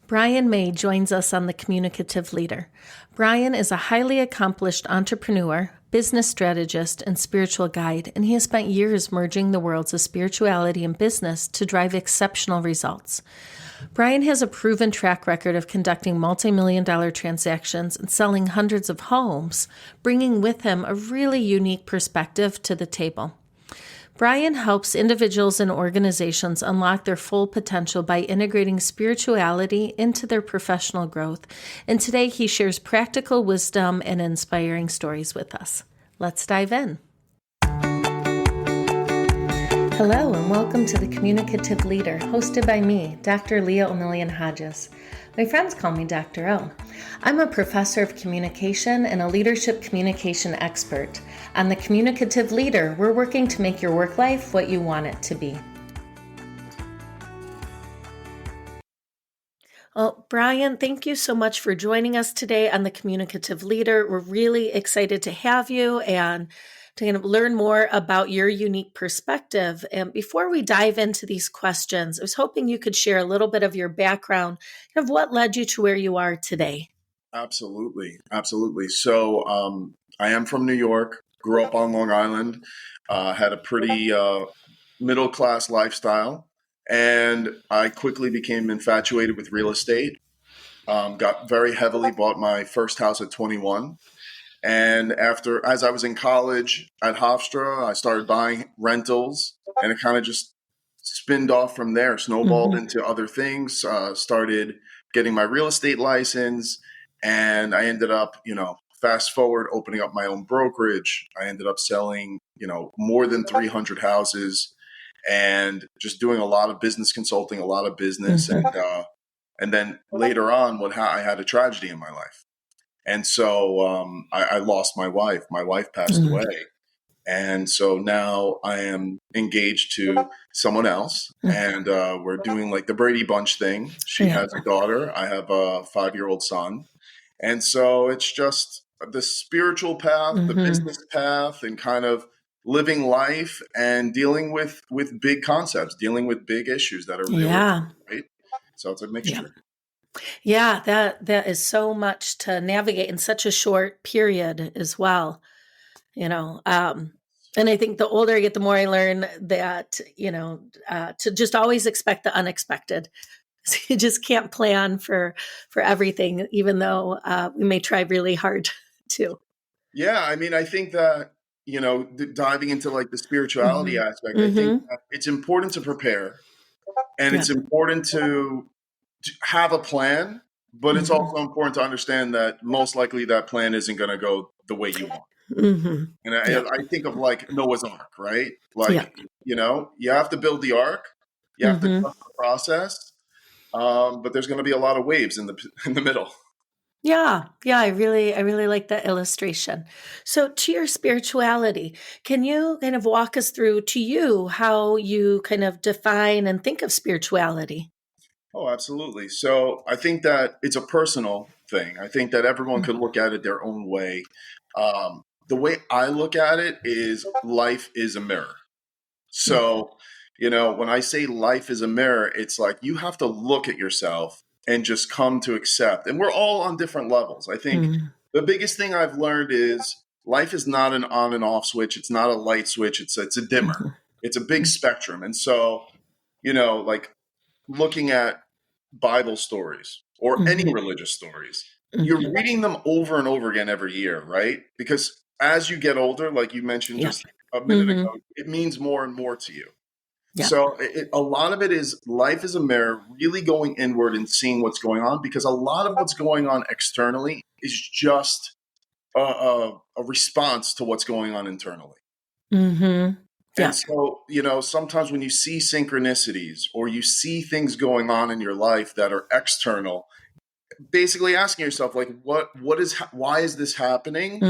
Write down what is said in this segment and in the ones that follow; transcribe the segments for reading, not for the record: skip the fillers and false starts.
Bryan May joins us on The Communicative Leader. Bryan is a highly accomplished entrepreneur, business strategist, and spiritual guide, and he has spent years merging the worlds of spirituality and business to drive exceptional results. Bryan has a proven track record of conducting multi-million-dollar transactions and selling hundreds of homes, bringing with him a really unique perspective to the table. Bryan helps individuals and organizations unlock their full potential by integrating spirituality into their professional growth, and today he shares practical wisdom and inspiring stories with us. Let's dive in. Hello, and welcome to The Communicative Leader, hosted by me, Dr. Leah O'Million-Hodges. My friends call me Dr. O. I'm a professor of communication and a leadership communication expert. On The Communicative Leader, we're working to make your work life what you want it to be. Well, Bryan, thank you so much for joining us today on The Communicative Leader. We're really excited to have you and to kind of learn more about your unique perspective. And before we dive into these questions, I was hoping you could share a little bit of your background, kind of what led you to where you are today. Absolutely. So I am from New York, grew up on Long Island, had a pretty middle-class lifestyle, and I quickly became infatuated with real estate, got very heavily, bought my first house at 21. And as I was in college at Hofstra, I started buying rentals, and it kind of just spinned off from there, snowballed into other things, started getting my real estate license, and I ended up, fast forward, opening up my own brokerage. I ended up selling, more than 300 houses and just doing a lot of business consulting, a lot of business. And then later on, I had a tragedy in my life. And so I lost my wife. My wife passed away. And so now I am engaged to someone else. And we're doing like the Brady Bunch thing. She has a daughter. I have a 5-year-old son. And so it's just the spiritual path, the business path, and kind of living life and dealing with big concepts, dealing with big issues that are real, right? So it's a mixture. Yeah, that is so much to navigate in such a short period as well, and I think the older I get, the more I learn that, to just always expect the unexpected. You just can't plan for everything, even though we may try really hard to. Yeah, I mean, I think that, diving into like the spirituality aspect, I think that it's important to prepare, and it's important to have a plan, but it's also important to understand that most likely that plan isn't going to go the way you want. And I think of like Noah's Ark, right? Like, you have to build the ark, you have to trust the process, but there's going to be a lot of waves in the middle. Yeah, I really like that illustration. So to your spirituality, can you kind of walk us through to you how you kind of define and think of spirituality? Oh, absolutely. So I think that it's a personal thing. I think that everyone could look at it their own way. The way I look at it is life is a mirror. So, when I say life is a mirror, it's like you have to look at yourself and just come to accept. And we're all on different levels. I think the biggest thing I've learned is life is not an on and off switch. It's not a light switch. It's a dimmer. It's a big spectrum. And so, like looking at Bible stories or any religious stories, you're reading them over and over again every year, right? Because as you get older, like you mentioned just a minute ago, it means more and more to you. So a lot of it is life is a mirror, really going inward and seeing what's going on, because a lot of what's going on externally is just a response to what's going on internally. And so, sometimes when you see synchronicities or you see things going on in your life that are external, basically asking yourself, like, why is this happening?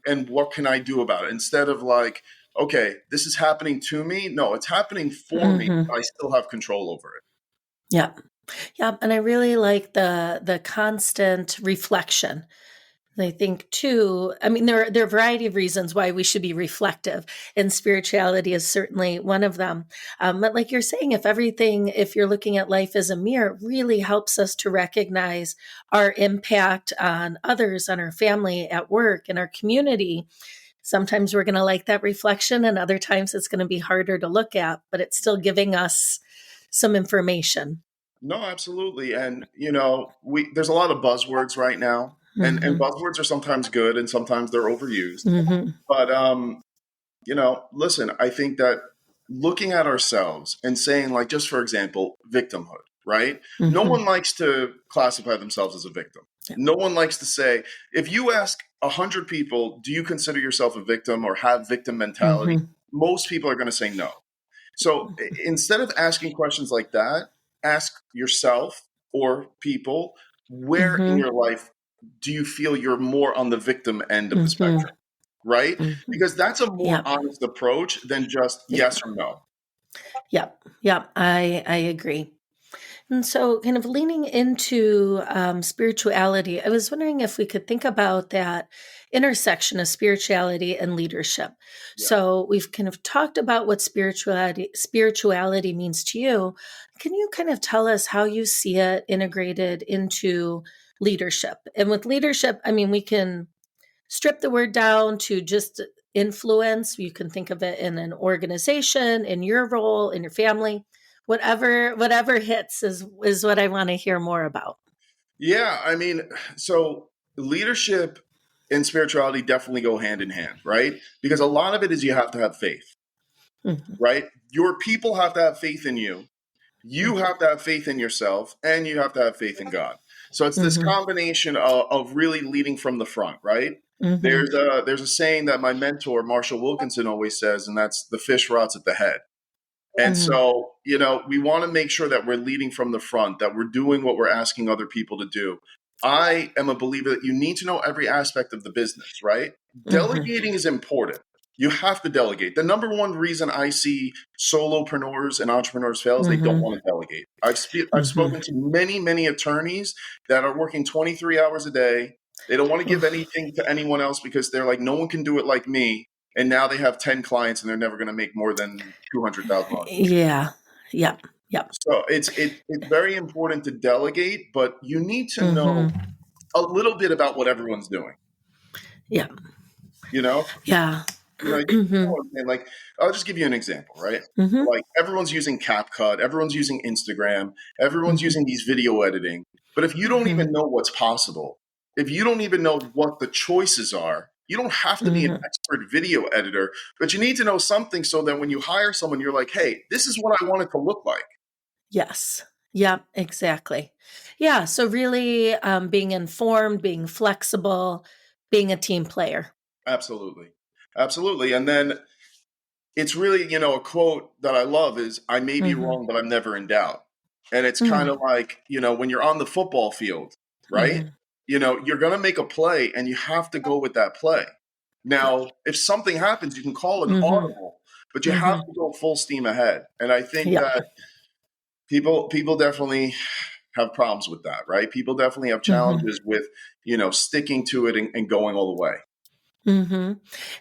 And what can I do about it? Instead of like, okay, this is happening to me. No, it's happening for me. I still have control over it. Yeah. And I really like the constant reflection. I think too, I mean, there are a variety of reasons why we should be reflective, and spirituality is certainly one of them. But like you're saying, if you're looking at life as a mirror, it really helps us to recognize our impact on others, on our family, at work, in our community. Sometimes we're going to like that reflection, and other times it's going to be harder to look at, but it's still giving us some information. No, absolutely. And we there's a lot of buzzwords right now, and Hmm. buzzwords are sometimes good and sometimes they're overused. Hmm. But listen, I think that looking at ourselves and saying, like, just for example, victimhood, right? No Hmm. one likes to classify themselves as a victim. No one likes to say, if you ask 100 people, do you consider yourself a victim or have victim mentality? Hmm. Most people are going to say no. So instead of asking questions like that, ask yourself or people, where in Hmm. your life do you feel you're more on the victim end of the Hmm. spectrum? Right? Hmm. Because that's a more Yep. honest approach than just Yep. yes or no. Yep. Yep. I agree. And so, kind of leaning into spirituality, I was wondering if we could think about that intersection of spirituality and leadership. Yeah, So, we've kind of talked about what spirituality means to you. Can you kind of tell us how you see it integrated into leadership? And with leadership, I mean, we can strip the word down to just influence. You can think of it in an organization, in your role, in your family, whatever hits is what I want to hear more about. yeah. I mean, so leadership and spirituality definitely go hand in hand, right? Because a lot of it is you have to have faith, Hmm. right? Your people have to have faith in you. You have to have faith in yourself, and you have to have faith in God. So it's this Hmm. combination of really leading from the front, right? Hmm. There's a saying that my mentor Marshall Wilkinson always says, and that's the fish rots at the head. And Hmm. so, we want to make sure that we're leading from the front, that we're doing what we're asking other people to do. I am a believer that you need to know every aspect of the business, right? Hmm. Delegating is important. You have to delegate. The number one reason I see solopreneurs and entrepreneurs fail is they don't Hmm. want to delegate. I've Hmm. spoken to many, many attorneys that are working 23 hours a day. They don't want to give anything to anyone else because they're like, no one can do it like me, and now they have 10 clients and they're never going to make more than $200,000 a year. Yeah. Yep. Yep. So it's very important to delegate, but you need to know Hmm. a little bit about what everyone's doing. Yeah. You know, Yeah. you know Hmm. what I'm saying? Like, I'll just give you an example, right? Hmm. Like everyone's using CapCut, everyone's using Instagram, everyone's Hmm. using these video editing. But if you don't Hmm. even know what's possible, if you don't even know what the choices are, you don't have to be an Hmm. expert video editor, but you need to know something so that when you hire someone, you're like, hey, this is what I want it to look like. Yes. Yep. Exactly. Yeah. So really, being informed, being flexible, being a team player. Absolutely. Absolutely. And then it's really, a quote that I love is, I may be Hmm. wrong, but I'm never in doubt. And it's kind of Hmm. like, when you're on the football field, right? Hmm. You're going to make a play and you have to go with that play. Yeah. Now, if something happens, you can call an Hmm. audible, but you have Hmm. to go full steam ahead. And I think Yep. that people definitely have problems with that, right? People definitely have Hmm. challenges with, sticking to it and going all the way. Hmm.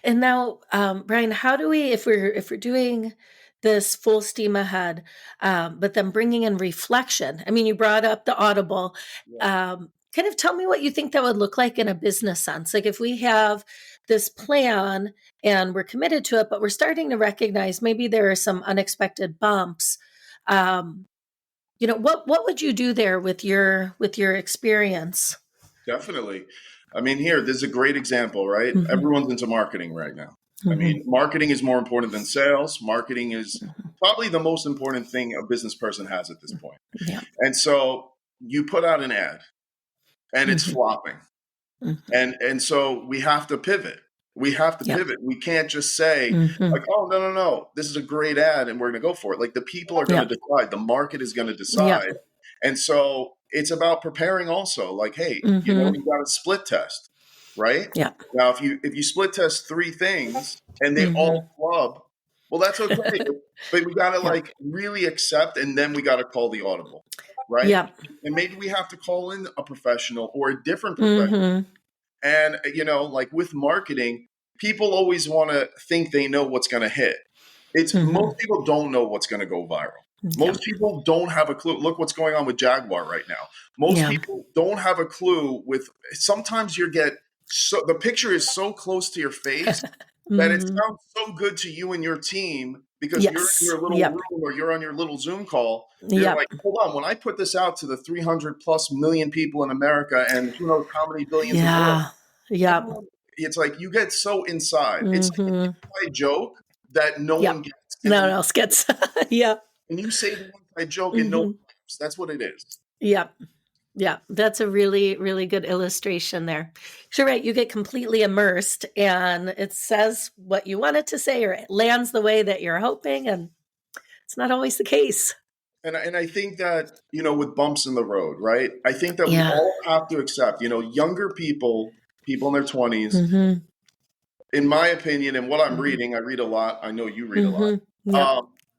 And now, Brian, how do we, if we're doing this full steam ahead, but then bringing in reflection? I mean, you brought up the audible. Yeah, Kind of tell me what you think that would look like in a business sense. Like if we have this plan and we're committed to it, but we're starting to recognize maybe there are some unexpected bumps. Um, what would you do there with your experience? definitely. I mean, here, this is a great example, right? Hmm. Everyone's into marketing right now. I Hmm. mean, marketing is more important than sales. Marketing is probably the most important thing a business person has at this point. Yeah. And so you put out an ad and it's Hmm. flopping. Hmm. And so we have to pivot. We have to Yep. pivot. We can't just say, Hmm. like, oh, no, no, no, this is a great ad and we're going to go for it. Like, the people are going to Yep. decide, the market is going to Yep. decide. And so it's about preparing also. Like, hey, Hmm. you got to split test, right? Yep. Now, if you split test three things and they all Hmm. flub, well, that's okay. But we got to Yep. like really accept, and then we got to call the audible, right? Yep. And maybe we have to call in a professional or a different professional Hmm. And, like with marketing, people always want to think they know what's going to hit. Most people don't know what's going to go viral. Yeah. Most people don't have a clue. Look what's going on with Jaguar right now. Most Yeah. people don't have a clue sometimes the picture is so close to your face that it sounds so good to you and your team because you're in Yes. your little Yep. room or you're on your little Zoom call. You're Yep. like, hold on, when I put this out to the 300 plus million people in America and who knows how many billions of world, Yeah. Yep. everyone, it's like you get so inside. It's like an Mm-hmm. inside joke that no one Yep. gets. And No one then else gets. Yep. when you say the inside joke and no one Mm-hmm. laughs, that's what it is. Yep. Yeah, that's a really, really good illustration there. You're right. You get completely immersed and it says what you want it to say or it lands the way that you're hoping. And it's not always the case. And I think that, with bumps in the road, right? I think that we Yeah. all have to accept, younger people in their 20s, Mm-hmm. in my opinion, and what I'm Mm-hmm. reading, I read a lot. I know you read a lot. Mm-hmm.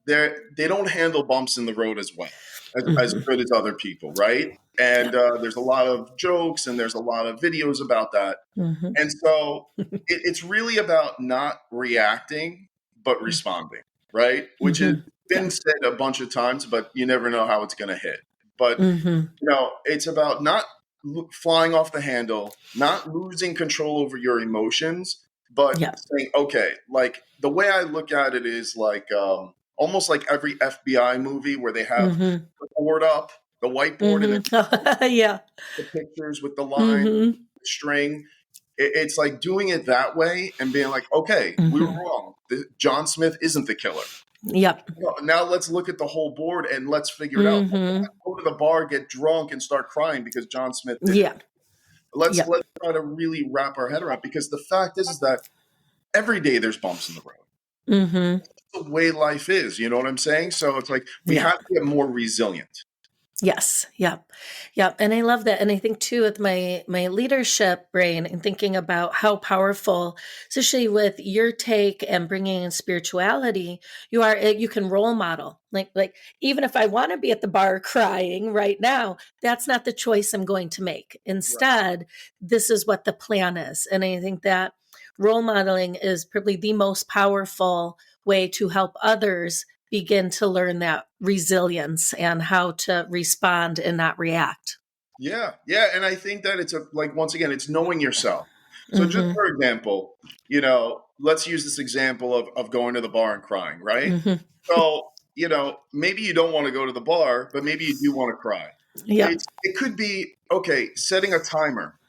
Yep. They don't handle bumps in the road as well, as Mm-hmm. good as other people, right? And Yep. there's a lot of jokes and there's a lot of videos about that. Mm-hmm. And so it's really about not reacting, but responding, right? Which has Mm-hmm. been Yep. said a bunch of times, but you never know how it's going to hit. But, Mm-hmm. it's about not flying off the handle, not losing control over your emotions, but Yep. saying, okay, like the way I look at it is like almost like every FBI movie where they have Mm-hmm. the board up, the whiteboard, and Mm-hmm. Yeah. the pictures with the line, Mm-hmm. the string. It's like doing it that way and being like, okay, we were Mm-hmm. wrong. John Smith isn't the killer. Yep. Now let's look at the whole board and let's figure it out. Mm-hmm. Go to the bar, get drunk, and start crying because John Smith did it. Yeah. Let's Yep. try to really wrap our head around because the fact is that every day there's bumps in the road. Mm-hmm. It's the way life is. You know what I'm saying? So it's like we Yep. have to get more resilient. Yes. Yep. Yep. And I love that. And I think too with my leadership brain and thinking about how powerful, especially with your take and bringing in spirituality, you can role model. Like even if I want to be at the bar crying right now, that's not the choice I'm going to make. Right. Instead, this is what the plan is. And I think that role modeling is probably the most powerful way to help others begin to learn that resilience and how to respond and not react. Yeah. Yeah. And I think that once again, it's knowing yourself. So just Mm-hmm. for example, let's use this example of going to the bar and crying, right? Mm-hmm. So, maybe you don't want to go to the bar, but maybe you do want to cry. Yep. It could be, okay, setting a timer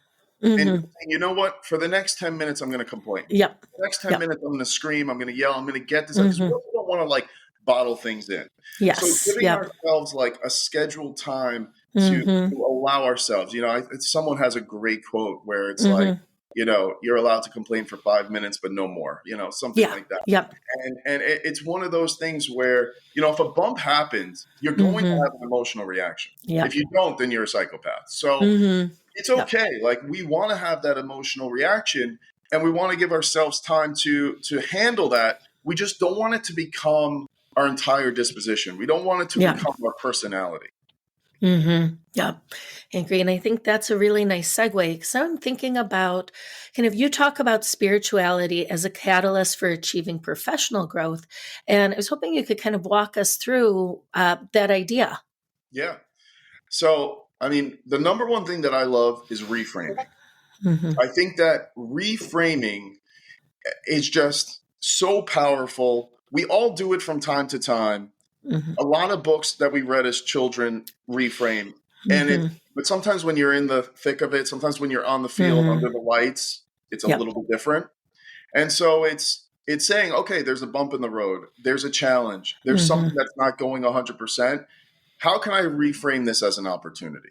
and Mm-hmm. saying, you know what, for the next 10 minutes, I'm going to complain. Yep. The next 10 Yep. minutes, I'm going to scream, I'm going to yell, I'm going to get this out because we Mm-hmm. also don't want to like bottle things in. So Yes. giving Yep. ourselves like a scheduled time to Mm-hmm. allow ourselves, someone has a great quote where it's like, Mm-hmm. you're allowed to complain for 5 minutes, but no more, something Yeah. like that. Yep. And it's one of those things where, if a bump happens, you're going to Mm-hmm. have an emotional reaction. Yep. If you don't, then you're a psychopath. So Mm-hmm. it's Yep. okay. Like we want to have that emotional reaction and we want to give ourselves time to handle that. We just don't want it to become our entire disposition. We don't want it to Yep. become our personality. Mm-hmm. Yeah, I agree. And I think that's a really nice segue because I'm thinking about kind of you talk about spirituality as a catalyst for achieving professional growth. And I was hoping you could kind of walk us through that idea. Yeah. So, I mean, the number one thing that I love is reframing. Mm-hmm. I think that reframing is just so powerful. We all do it from time to time. Mm-hmm. A lot of books that we read as children reframe. Mm-hmm. But sometimes when you're in the thick of it, sometimes when you're on the field Mm-hmm. under the lights, it's a Yep. little bit different. And so it's saying, okay, there's a bump in the road. There's a challenge. There's Mm-hmm. something that's not going 100%. How can I reframe this as an opportunity?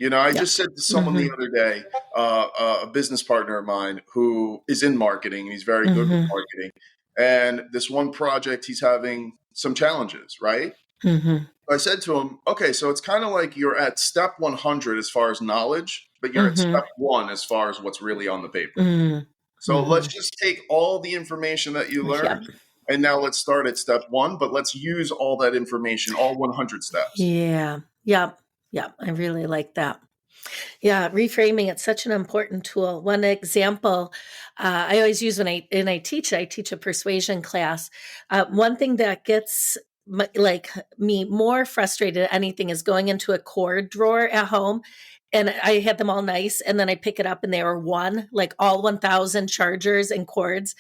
I Yep. just said to someone the other day, a business partner of mine who is in marketing, and he's very good with Mm-hmm. marketing. And this one project, he's having some challenges, right? Mm-hmm. I said to him, okay, so it's kind of like you're at step 100 as far as knowledge, but you're at Mm-hmm. step 1 as far as what's really on the paper. Mm-hmm. So let's just take all the information that you Yep. learned, and now let's start at step 1, but let's use all that information, all 100 steps. Yeah. Yep. Yep. I really like that. Yeah, reframing, it's such an important tool. One example I always use when I teach a persuasion class. One thing that gets like me more frustrated than anything is going into a cord drawer at home, and I had them all nice, and then I pick it up and they are like all 1,000 chargers and cords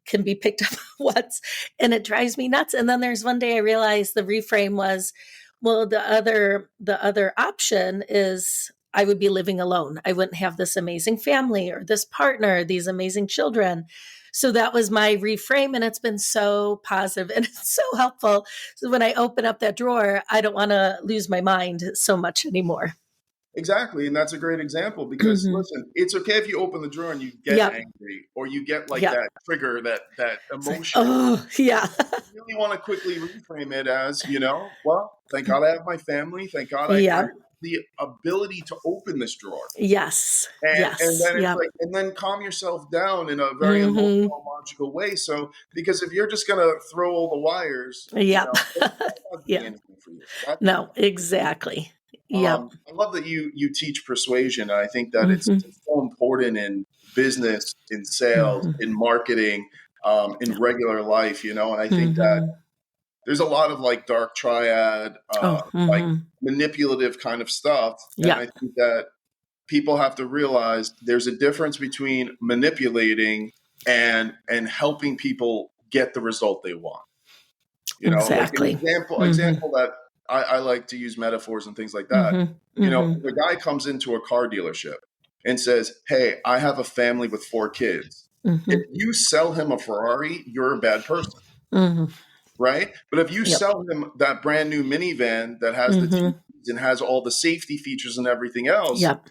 can be picked up once, and it drives me nuts. And then there's one day I realized the reframe was, well, the other option is I would be living alone. I wouldn't have this amazing family or this partner, these amazing children. So that was my reframe, and it's been so positive and it's so helpful. So when I open up that drawer, I don't want to lose my mind so much anymore. Exactly. And that's a great example because Hmm. listen, it's okay if you open the drawer and you get Yep. angry or you get like Yep. that trigger, that It's like, emotion. oh, yeah. You really want to quickly reframe it as, well, thank God I have my family. Thank God I Yeah. have the ability to open this drawer. Yes. And Yes. then it's Yep. like, and then calm yourself down in a very Hmm. emotional, logical way. So, because if you're just gonna throw all the wires, Yep. that's not doing Yeah. anything for you. That's not. No, exactly. Yep. I love that you teach persuasion. I think that it's Hmm. so important in business, in sales, Hmm. in marketing, in Yep. regular life. And I think that Hmm. there's a lot of like dark triad, Oh. like Hmm. manipulative kind of stuff, and I Yep. think that people have to realize there's a difference between manipulating and helping people get the result they want. Like an Exactly. Hmm. example that I like to use metaphors and things like that. Hmm. Hmm. If a guy comes into a car dealership and says, "Hey, I have a family with 4 kids," if Hmm. you sell him a Ferrari, you're a bad person, Hmm. right? But if you Yep. sell him that brand new minivan that has the Hmm. TVs and has all the safety features and everything else, Yep.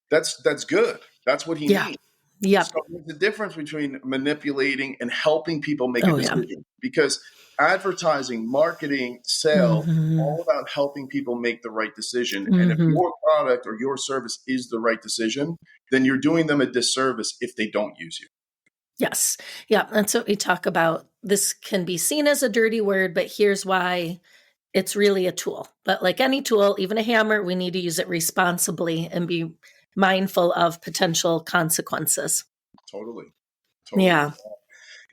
that's good. That's what he Yeah. needs. So Yep. there's a difference between manipulating and helping people make a Oh, yeah. decision because advertising, marketing, sales, Hmm. all about helping people make the right decision. And if Hmm. your product or your service is the right decision, then you're doing them a disservice if they don't use you. Yes. Yeah. That's what we talk about. This can be seen as a dirty word, but here's why it's really a tool. But like any tool, even a hammer, we need to use it responsibly and be mindful of potential consequences. Totally. Totally. Yeah.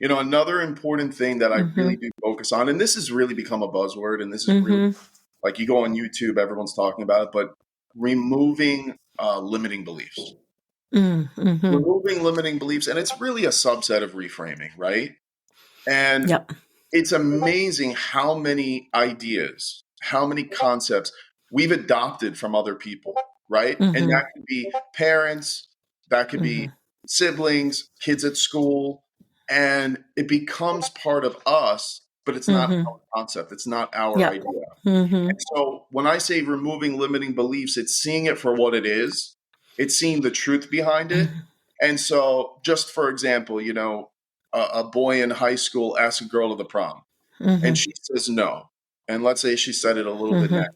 Another important thing that I really Hmm. do focus on, and this has really become a buzzword, and this is really Hmm. like you go on YouTube, everyone's talking about it, but removing limiting beliefs. Hmm. Removing limiting beliefs, and it's really a subset of reframing, right? And Yep. it's amazing how many ideas, how many concepts we've adopted from other people, right? And Hmm. that could be parents, that could be Hmm. siblings, kids at school, and it becomes part of us, but it's not Hmm. our concept, it's not our Yep. idea. Hmm. And so when I say removing limiting beliefs, it's seeing it for what it is. It's seeing the truth behind it. And so, just for example, a boy in high school asks a girl to the prom, and Hmm. she says no. And let's say she said it a little bit Hmm. next.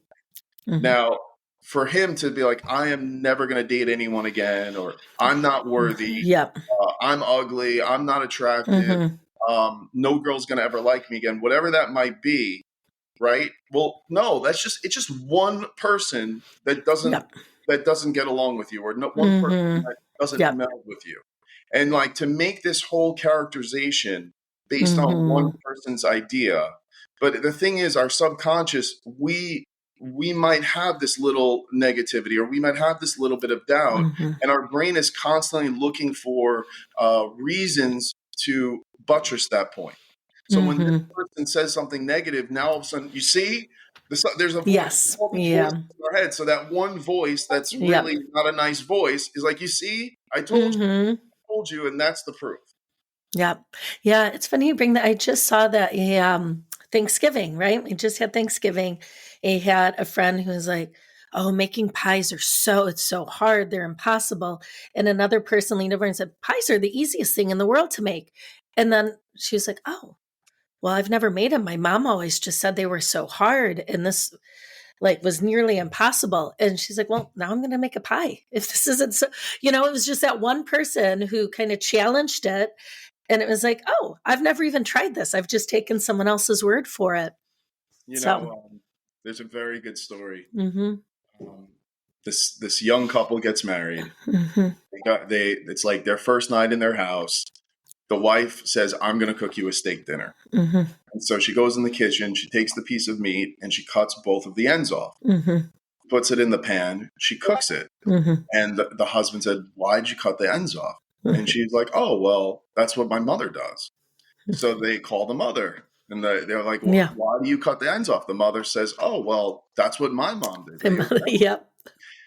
Hmm. Now, for him to be like, I am never going to date anyone again, or I'm not worthy, Yep. I'm ugly, I'm not attractive, Hmm. no girl's going to ever like me again, whatever that might be, right? Well, no, it's just one person Yep. that doesn't get along with you, or no, one person Hmm. that doesn't Yep. meld with you. And like to make this whole characterization based on one Hmm. person's idea. But the thing is, our subconscious, we might have this little negativity, or we might have this little bit of doubt, Hmm. and our brain is constantly looking for reasons to buttress that point. So when this Hmm. person says something negative, now all of a sudden, you see, there's a voice, Yes. all these Yeah. voices in our head. So that one voice that's Yep. really not a nice voice is like, you see, Hmm. I told you, and that's the proof. Yep. Yeah. It's funny you bring that. I just saw that Thanksgiving, right? We just had Thanksgiving. I had a friend who was like, "Oh, making pies it's so hard. They're impossible." And another person leaned over and said, "Pies are the easiest thing in the world to make." And then she was like, "Oh, well, I've never made them. My mom always just said they were so hard. And this like was nearly impossible." And she's like, "Well, now I'm going to make a pie. If this isn't so, it was just that one person who kind of challenged it. And it was like, oh, I've never even tried this. I've just taken someone else's word for it." You So, know, there's a very good story. mm-hmm, Um, this young couple gets married. It's like their first night in their house. The wife says, "I'm going to cook you a steak dinner." And so she goes in the kitchen, she takes the piece of meat and she cuts both of the ends off, puts it in the pan, she cooks it. And the husband said, "Why'd you cut the ends off?" And she's like, "Oh, well, that's what my mother does." So they call the mother and they're like, well, Yeah. "Why do you cut the ends off?" The mother says, "Oh, well, that's what my mom did." Yep.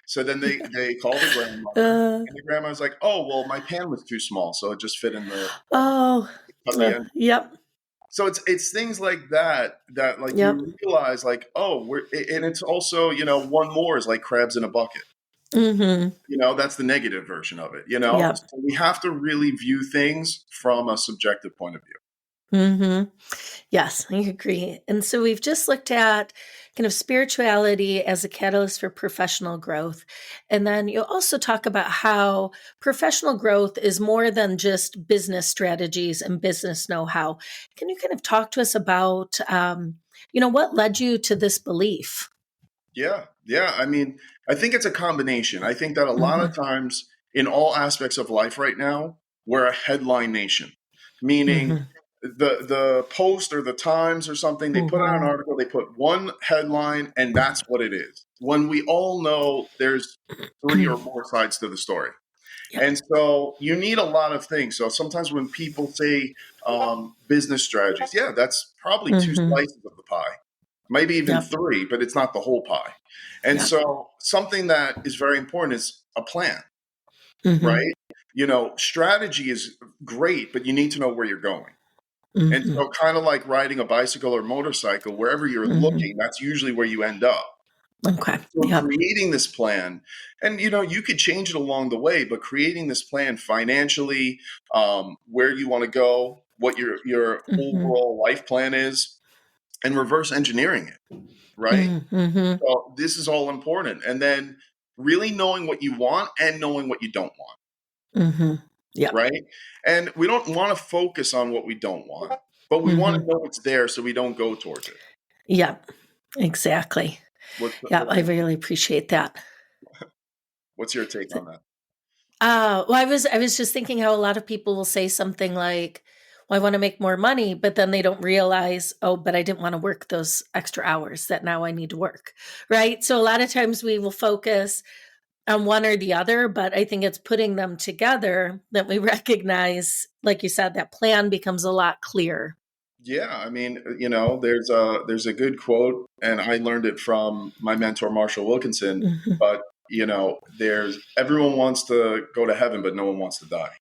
So then they call the grandmother, Uh, and the grandma's like, "Oh, well, my pan was too small, so it just fit in the oh, cut the end." yep. So it's things like that like Yep. you realize like, oh, and it's also, one more is like crabs in a bucket. That's the negative version of it. Yep. So we have to really view things from a subjective point of view. Yes, I agree. And so we've just looked at kind of spirituality as a catalyst for professional growth. And then you also talk about how professional growth is more than just business strategies and business know-how. Can you kind of talk to us about, what led you to this belief? Yeah. Yeah. I mean, I think it's a combination. I think that a lot of times in all aspects of life right now, we're a headline nation, meaning the Post or the Times or something, they put out an article, they put one headline, and that's what it is. When we all know there's three or more sides to the story. Yep. And so you need a lot of things. So sometimes when people say business strategies, yeah, that's probably two slices of the pie, maybe even Yep. three, but it's not the whole pie. And Yep. so something that is very important is a plan, right? Strategy is great, but you need to know where you're going. And so kind of like riding a bicycle or motorcycle, wherever you're looking, that's usually where you end up. Okay. So Yep. creating this plan, and you could change it along the way, but creating this plan financially, where you want to go, what your overall life plan is, and reverse engineering it, right? So this is all important. And then really knowing what you want and knowing what you don't want, Yep. right? And we don't want to focus on what we don't want, but we want to know it's there so we don't go towards it. Yep. Exactly. Yeah, I really appreciate that. What's your take on that? Well, I was just thinking how a lot of people will say something like, "Well, I want to make more money," but then they don't realize, "Oh, but I didn't want to work those extra hours that now I need to work." Right? So a lot of times we will focus on one or the other, but I think it's putting them together that we recognize, like you said, that plan becomes a lot clearer. Yeah, I mean, there's a good quote, and I learned it from my mentor Marshall Wilkinson. But there's everyone wants to go to heaven, but no one wants to die.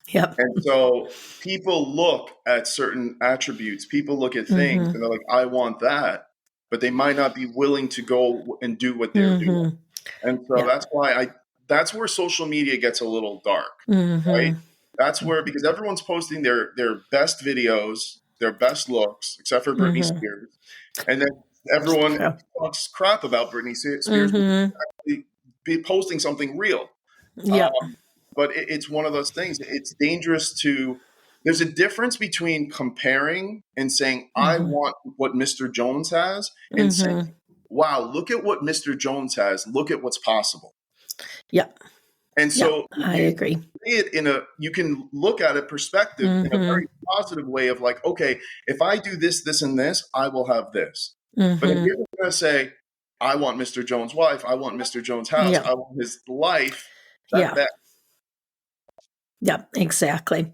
Yep. And so people look at certain attributes, people look at things, and they're like, "I want that," but they might not be willing to go and do what they're doing. And so Yep. that's where social media gets a little dark, right? That's where, because everyone's posting their best videos, their best looks, except for Britney Spears, and then everyone True. talks crap about Britney Spears, be posting something real. Yep. But it's one of those things. It's dangerous to. There's a difference between comparing and saying, "I want what Mr. Jones has," and saying, "Wow, look at what Mr. Jones has. Look at what's possible." Yep. And so I agree. you can look at it perspective in a very positive way of like, okay, if I do this, this, and this, I will have this. But if you're going to say, "I want Mr. Jones' wife, I want Mr. Jones' house, Yeah. I want his life," that's Yeah. bad. Yeah, exactly.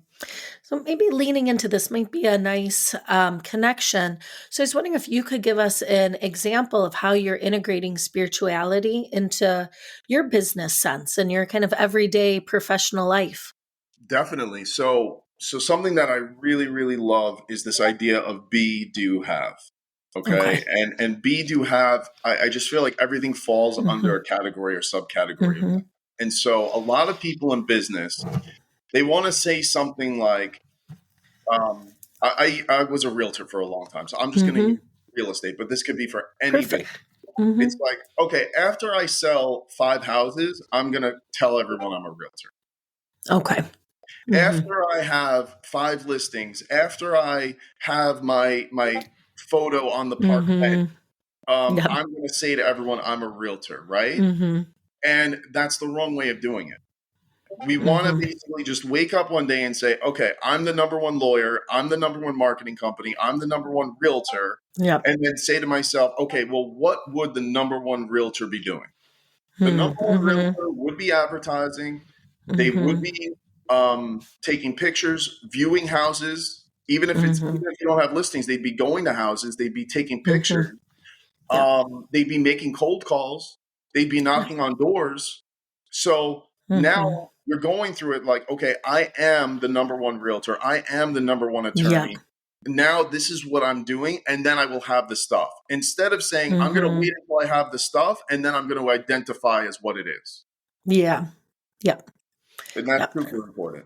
So maybe leaning into this might be a nice connection. So I was wondering if you could give us an example of how you're integrating spirituality into your business sense and your kind of everyday professional life. Definitely. So something that I really, really love is this idea of be, do, have. Okay. Okay. And be, do, have, I just feel like everything falls under a category or subcategory of that. And so a lot of people in business, they want to say something like, I was a realtor for a long time, so I'm just going to use real estate, but this could be for any business. Perfect. It's like, okay, after I sell 5 houses, I'm going to tell everyone I'm a realtor. Okay. After I have 5 listings, after I have my photo on the park bench, Yep. I'm going to say to everyone, I'm a realtor, right? Mm-hmm. And that's the wrong way of doing it. We want to Mm-hmm. basically just wake up one day and say, okay, I'm the number one lawyer. I'm the number one marketing company. I'm the number one realtor. Yep. And then say to myself, okay, well, what would the number one realtor be doing? The number one Mm-hmm. realtor would be advertising. They would Mm-hmm. be taking pictures, viewing houses. Even Mm-hmm. if you don't have listings, they'd be going to houses. They'd be taking Mm-hmm. pictures. Yep. They'd be making cold calls. They'd be Yep. knocking on doors. So Mm-hmm. now you're going through it like, okay, I am the number one realtor. I am the number one Yep. attorney. Now this is what I'm doing, and then I will have the stuff. Instead of saying, I'm going to Mm-hmm. wait until I have the stuff, and then I'm going to identify as what it is. Yeah. Yep. And that's Yep. super important.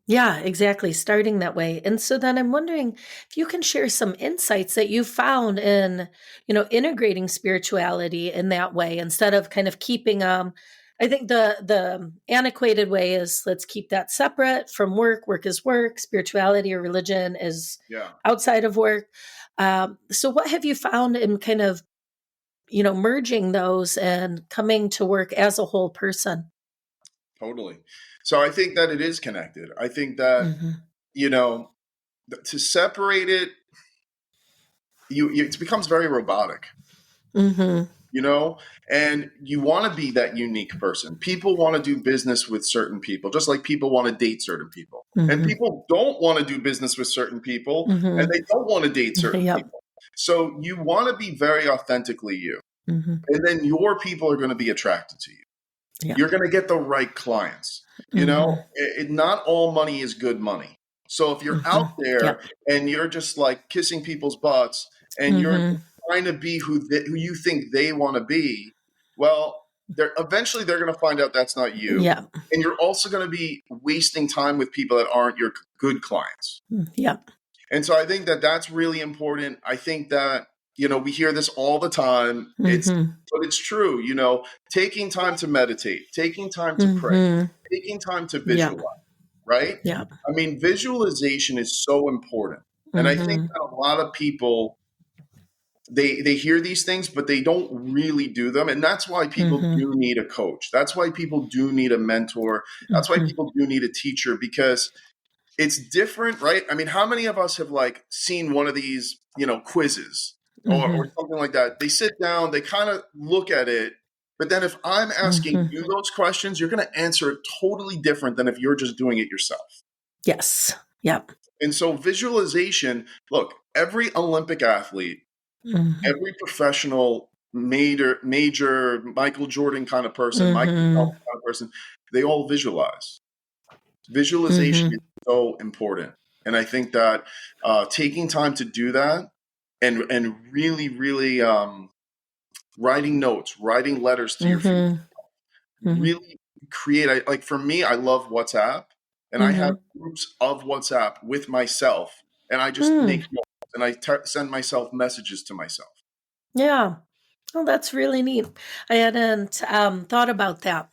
Yeah, exactly. Starting that way. And so then I'm wondering if you can share some insights that you found in, integrating spirituality in that way instead of kind of keeping I think the antiquated way is let's keep that separate from work. Work is work, spirituality or religion is Yeah, outside of work. So what have you found in kind of, merging those and coming to work as a whole person? totally. So I think that it is connected. I think that, Mhm. you know, to separate it, it becomes very robotic. Mhm. you know and you want to be that unique person. People want to do business with certain people, just like people want to date certain people, and Mhm. people don't want to do business with certain people, and Mhm. they don't want to date certain Yep. people. So you want to be very authentically you, Mhm. and then your people are going to be attracted to you. Yep. You're going to get the right clients. Mhm. Not all money is good money. So if you're Mhm. out there Yep. and you're just like kissing people's butts, and you're Mhm. trying to be who you think they want to be, well, eventually they're going to find out that's not you. Yep. And you're also going to be wasting time with people that aren't your good clients. Yep. And so I think that that's really important. I think that, we hear this all the time. Mhm. But it's true, taking time to meditate, taking time to pray, Mhm. taking time to Yep. visualize, right? Yep. I mean, visualization is so important. And I think Mhm. that a lot of people, they hear these things, but they don't really do them. And that's why people Mhm. do need a coach. That's why people do need a mentor. That's why Mhm. people do need a teacher, because it's different, right? I mean, how many of us have like seen one of these, quizzes or Mhm. something like that? They sit down, they kind of look at it, but then if I'm asking Mhm. you those questions, you're going to answer it totally different than if you're just doing it yourself. Yes. Yep. And so visualization, look, every Olympic athlete, Mhm. every professional major Michael Jordan kind of person, Michael Phelps Mhm. kind of person, they all visualize. Visualization is Mhm. so important. And I think that taking time to do that, and really, really writing notes, writing letters to your future, Mhm. Mhm. really create. Like for me, I love WhatsApp, and I have Mhm. groups of WhatsApp with myself, and I just Mm. make notes, and I send myself messages to myself. Yeah. Oh, that's really neat. I hadn't thought about that.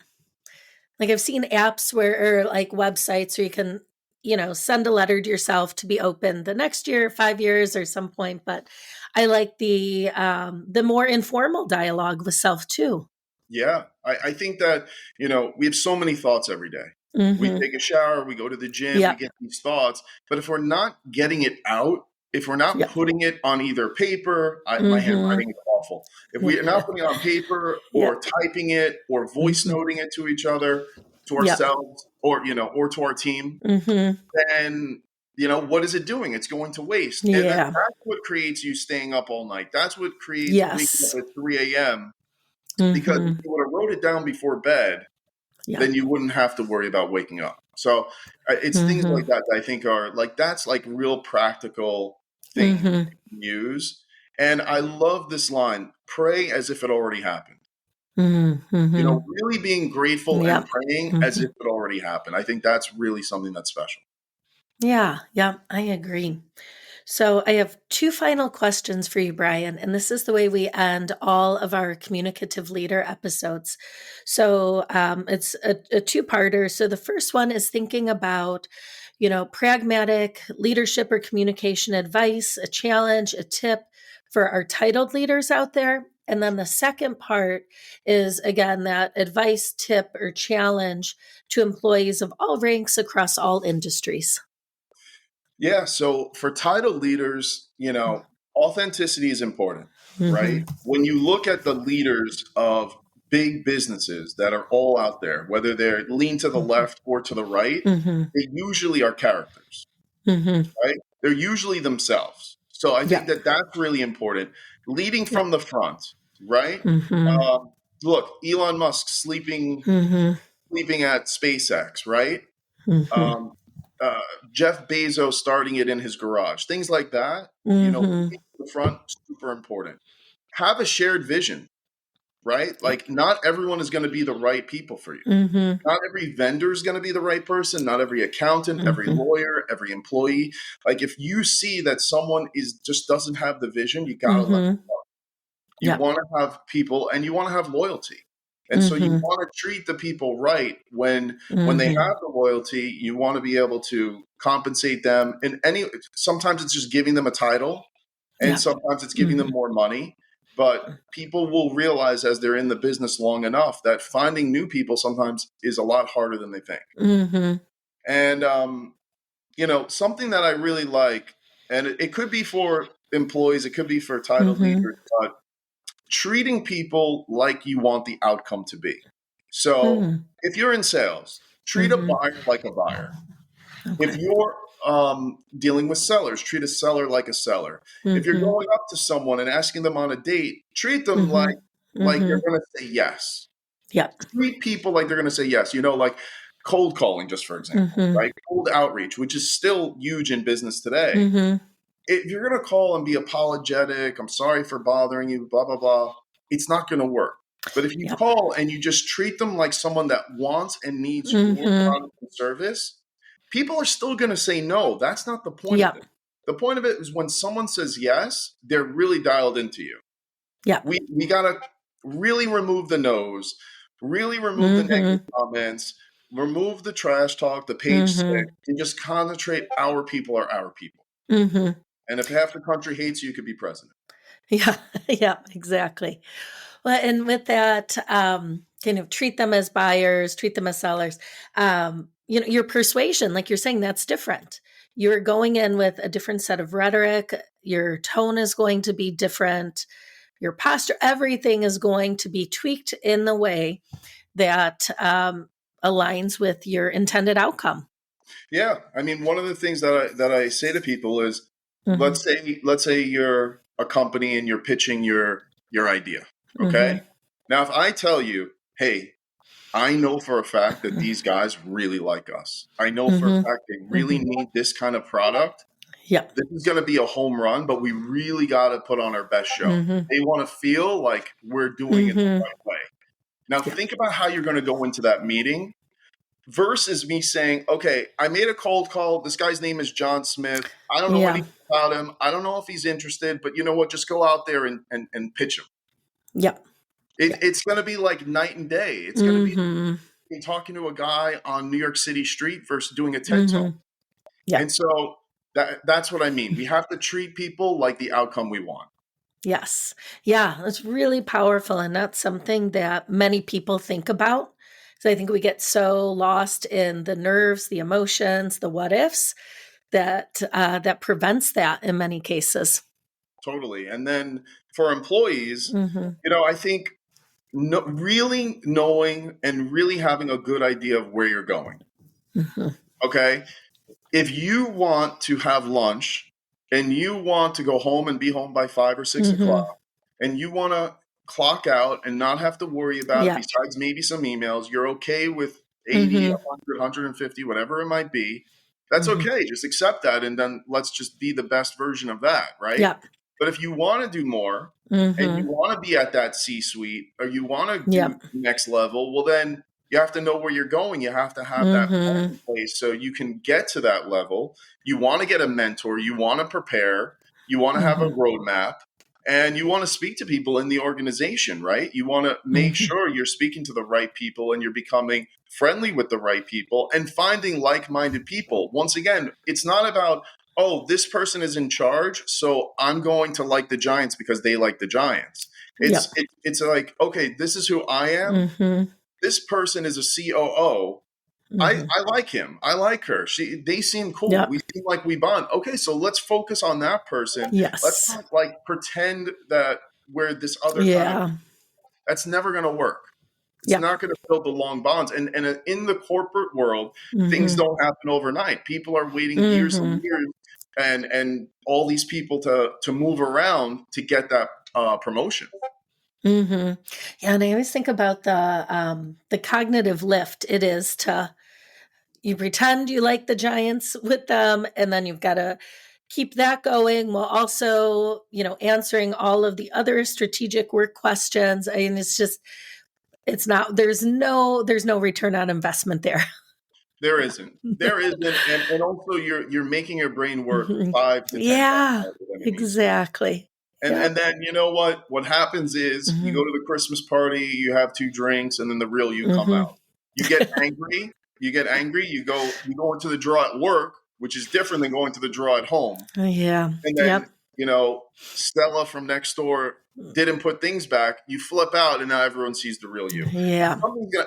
Like I've seen apps where or like websites where you can, send a letter to yourself to be open the next year, 5 years or some point. But I like the more informal dialogue with self too. Yeah, I think that, we have so many thoughts every day. We Mm-hmm. take a shower, we go to the gym, we Yep. get these thoughts. But if we're not getting it out, if we're not Yep. putting it on either paper, my Mm-hmm. handwriting is awful. If we are not putting it on paper or Yep. typing it or voice Mm-hmm. noting it to each other, to Yep. ourselves, or to our team, Mm-hmm. then, what is it doing? It's going to waste. And then Yeah. that's what creates you staying up all night. That's what creates waking Yes. up at 3 a.m. Because if Mm-hmm. you would have wrote it down before bed, Yep. then you wouldn't have to worry about waking up. So it's things Mm-hmm. like that that I think are like, that's like real practical things Mm-hmm. you can use. And I love this line: pray as if it already happened. Mm-hmm. Really being grateful and Yep. praying as Mm-hmm. if it already happened. I think that's really something that's special. Yeah. Yeah. I agree. So I have two final questions for you, Brian, and this is the way we end all of our communicative leader episodes. So it's a two-parter. So the first one is thinking about, pragmatic leadership or communication advice, a challenge, a tip for our titled leaders out there. And then the second part is, again, that advice, tip, or challenge to employees of all ranks across all industries. Yeah. So for title leaders, authenticity is important, right? When you look at the leaders of big businesses that are all out there, whether they're lean to the left or to the right, they usually are characters, right? They're usually themselves. So I think Yeah. that that's really important. Leading Yeah. from the front, right? Um, Look, Elon Musk sleeping at SpaceX, right? Um, uh, Jeff Bezos starting it in his garage, things like that. Leading from the front, super important. Have a shared vision, right? Yep. Like, not everyone is going to be the right people for you. Not every vendor is going to be the right person. Not every accountant, every lawyer, every employee. Like, if you see that someone just doesn't have the vision, you got to let them go. You Yep. want to have people, and you want to have loyalty. And so you want to treat the people right when they have the loyalty. You want to be able to compensate them in sometimes it's just giving them a title, and Yep. sometimes it's giving them more money. But people will realize as they're in the business long enough that finding new people sometimes is a lot harder than they think. And something that I really like, and it could be for employees, it could be for title leaders, but treating people like you want the outcome to be. So if you're in sales, treat a buyer like a buyer. If Okay. you're dealing with sellers, treat a seller like a seller. If you're going up to someone and asking them on a date, treat them like they're going to say yes. Yep. Treat people like they're going to say yes. Like cold calling, just for example, right? Cold outreach, which is still huge in business today. If you're going to call and be apologetic, I'm sorry for bothering you, blah, blah, blah, it's not going to work. But if you Yep. call and you just treat them like someone that wants and needs your product and service, people are still going to say no. That's not the point of Yep. it. The point of it is when someone says yes, they're really dialed into you. Yep. We got to really remove the no's, really remove the negative comments, remove the trash talk, the page stick, and just concentrate our people are our people. And if half the country hates you, you could be president. Yeah. Yeah, exactly. Well, and with that, kind of treat them as buyers, treat them as sellers. Your persuasion, like you're saying, that's different. You're going in with a different set of rhetoric. Your tone is going to be different. Your posture, everything is going to be tweaked in the way that aligns with your intended outcome. Yeah, I mean, one of the things that I say to people is, let's say you're a company and you're pitching your idea. Okay. Now, if I tell you, hey, I know for a fact that these guys really like us. I know for a fact they really need this kind of product. Yep. This is going to be a home run, but we really got to put on our best show. They want to feel like we're doing it the right way. Now, think about how you're going to go into that meeting versus me saying, okay, I made a cold call. This guy's name is John Smith. I don't know anything about him. I don't know if he's interested, but you know what? Just go out there and pitch him. Yep. It's going to be like night and day. It's going to be talking to a guy on New York City street versus doing a TED Talk. Yep. And so that's what I mean. We have to treat people like the outcome we want. Yes. Yeah, that's really powerful. And that's something that many people think about. So I think we get so lost in the nerves, the emotions, the what ifs that that prevents that in many cases. Totally. And then for employees, I think really knowing and really having a good idea of where you're going. Okay. If you want to have lunch and you want to go home and be home by 5 or 6 o'clock, and you want to clock out and not have to worry about, besides maybe some emails, you're okay with 80, 100, 150, whatever it might be, that's okay. Just accept that. And then let's just be the best version of that. Right. Yep. But if you want to do more and you want to be at that C-suite or you want to do next level, well, then you have to know where you're going. You have to have that plan in place so you can get to that level. You want to get a mentor. You want to prepare. You want to have a roadmap. And you want to speak to people in the organization, right? You want to make sure you're speaking to the right people and you're becoming friendly with the right people and finding like-minded people. Once again, it's not about, oh, this person is in charge, so I'm going to like the Giants because they like the Giants. Yep. It's like, okay, this is who I am. Mm-hmm. This person is a COO. I Mm-hmm. like him. I like her. They seem cool. Yep. We seem like we bond. Okay, so let's focus on that person. Let's Yes. not like pretend that we're this other kind of. Yeah. That's never going to work. It's Yep. not going to build the long bonds. And in the corporate world, things Mm-hmm. don't happen overnight. People are waiting years Mm-hmm. and years, and all these people to move around to get that promotion. Mm-hmm. Yeah, and I always think about the cognitive lift it is to you pretend you like the Giants with them, and then you've got to keep that going while also, answering all of the other strategic work questions. I mean, it's not there's no return on investment there. There isn't. There isn't, and also you're making your brain work Mhm. 5 to 10 times Yeah, harder than it needs to. exactly. And Yep. then you know what? What happens is you Hmm. go to the Christmas party, you have 2 drinks, and then the real you come Hmm. out. You get angry. You get angry. You go into the draw at work, which is different than going to the draw at home. Yeah. And then Yep. Stella from next door didn't put things back. You flip out, and now everyone sees the real you. Yeah.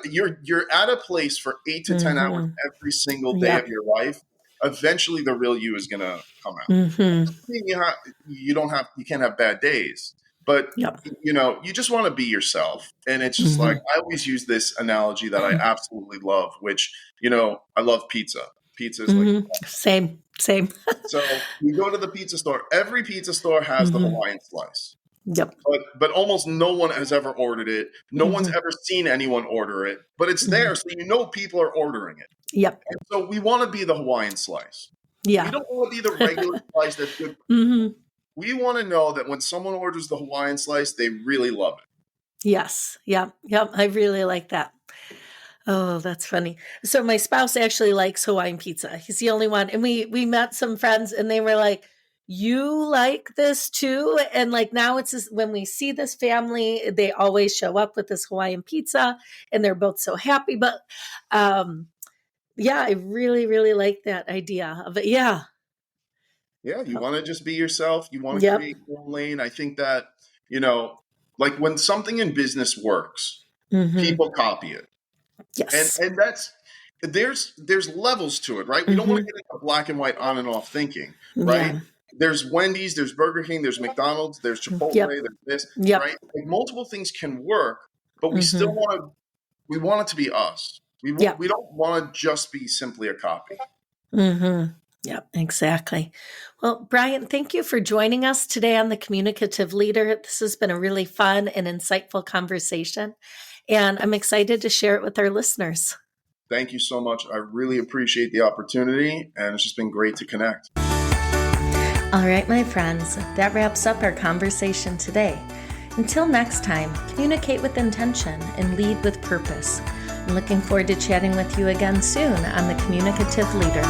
You're at a place for 8 to 10 hours Hmm. every single day of Yep. your life. Eventually, the real you is gonna come out. Hmm. You can't have bad days, but Yep. you just want to be yourself. And it's just like Hmm. I always use this analogy that I absolutely love, which I love pizza. Pizza is like, Hmm. Same. so you go to the pizza store. Every pizza store has the Hmm. Hawaiian slice, Yep. but almost no one has ever ordered it. No one's Hmm. ever seen anyone order it, but it's Hmm. there, so people are ordering it. Yep. And so we want to be the Hawaiian slice. We Yeah. don't want to be the regular slice that's good. Hmm. We want to know that when someone orders the Hawaiian slice, they really love it. Yes. Yep. I really like that. Oh, that's funny. So my spouse actually likes Hawaiian pizza. He's the only one. And we met some friends and they were like, "You like this too?" And like now it's just, when we see this family, they always show up with this Hawaiian pizza and they're both so happy. But um yeah, I really, really like that idea of it. Yeah. Yeah, you want to just be yourself. You want to Yep. create your own lane. I think that, you know, like when something in business works, Hmm. people copy it. And Yes. and that's there's levels to it, right? We don't want to Hmm. get into black and white on and off thinking, right? Yeah. There's Wendy's, there's Burger King, there's McDonald's, there's Chipotle, Yep. there's this, Yep. right? Like multiple things can work, but Hmm. we want it to be us. Yep. We don't want to just be simply a copy. Hmm. Yep, exactly. Well, Bryan, thank you for joining us today on The Communicative Leader. This has been a really fun and insightful conversation, and I'm excited to share it with our listeners. Thank you so much. I really appreciate the opportunity, and it's just been great to connect. All right, my friends, that wraps up our conversation today. Until next time, communicate with intention and lead with purpose. I'm looking forward to chatting with you again soon on The Communicative Leader.